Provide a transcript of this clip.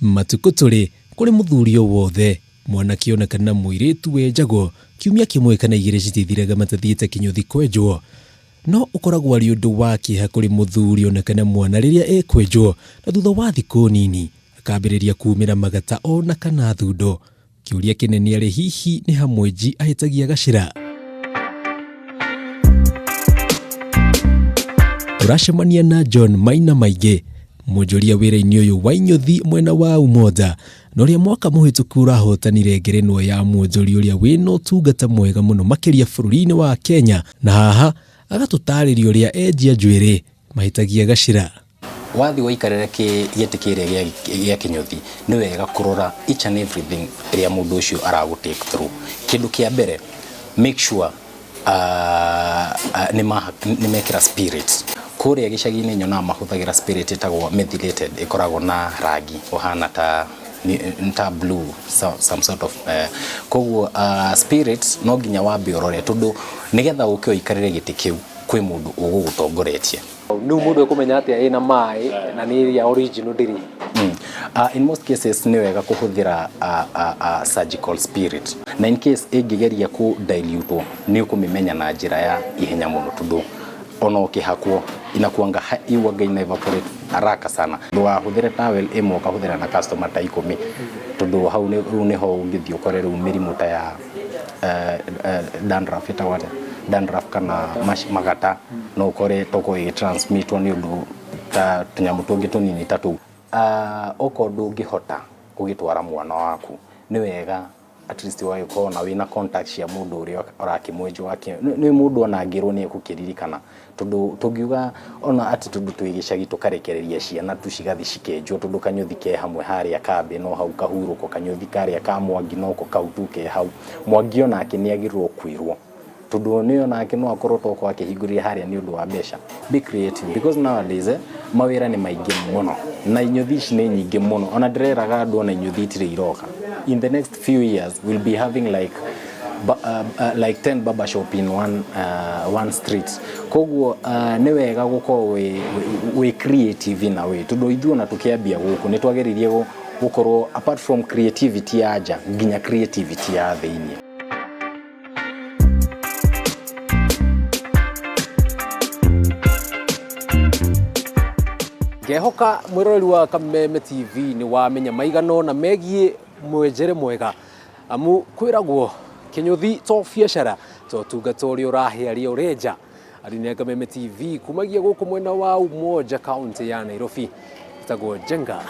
Matuko turi kuri muthuri o wothe mwanake ona kana muiritu wenjagwo kiumia kimwe kana igiri citithiraga matathiite kinyuthi kwenjwo no ukoragwo ari undu wa kieha kuri muthuri ona kana mwana riria ekwenjwo na thutha wa thiku nini akambiriria kuumira magata ona kana thundo. Kiuria kinene ari hihi ni hamwenji ahitagia gacira. Turacemania na John Maina Maige mujoria wira-ini uyu wa Inyuthi mwena wa Umoja no ria mwaka muhituku urahotanire ngerenwa ya muonjori uria wina utungata mwega muno makiria bururi-ini wa Kenya na haha agatutariria uria enjia njwiri mahitagia gacira. Wathi waikarira giti kiria gia Kinyuthi ni wega kurora each and everything iria mundu ucio aragu take through. Kindu kia mbere make sure ni mekira spirit kuria gicagi-ini nyona mahuthagira spirit itagwo methylated ikoragwo na rangi ohana ta blue some sort of koguo spirit no nginya wambe urore tondu nigetha uke uikarire giti kiu kwi mundu ugugutongoretie. Ni mundu ekumenya atia ina mai na ni ya original diri. In most cases ni wega kuhuthira surgical spirit na in case ingigeria ku dilute ni ukumimenya na njira ya ihenya muno tondu ona ukihakwo inakuanga iwaga ina evaporate haraka sana. Ndo ahuthire towel imo kahuthira na customer ta 10 tondu hau ni ho ungithio ukorera mirimu ta ya dandruff itawate dandruff kana magata no ukore toko i transmitwo ni undu ta tunyamu tungi tunini tatu oko ndungihota kugitwara mwana waku ni wega at least wako na wina contact cia mundu uria urakimwenjo wake ni mundu ona ngirwo ni kukiririkana tondu tugiuga ona ati tondu twigicagi tukarekereria ciana tucigathi cikenjwo tondu Kanyuthi ke hamwe haria kambe no hau kahuruko Kanyuthi karia ka Mwangi no ko kautuke hau Mwangi ona akiniagirwo kwirwo tondu ni ona akino akorwo toko akihingurira haria ni undu wa mbeca. Be creative because nowadays mawira ni maingi muno na Inyuthi ni nyingi muno ona ndireraga andu ona Inyuthi tire iroka. In the next few years we'll be having like 10 barber shop in one street. Koguo ni wega guko we creative in a way tondu ithu ona tukiambia guku ni twageririe gukorwo apart from creativity aja nginya creativity ya thiini. Ngehoka mwirori wa Kameme TV ni wamenya maigano na megie mwenjere mwega amu kwiragwo Kinyuthi to biacara to tungatori urahiaria urenja ari ni Kameme TV kumagia guku mwena wa Umoja county ya Nairobi tagwo Jenga.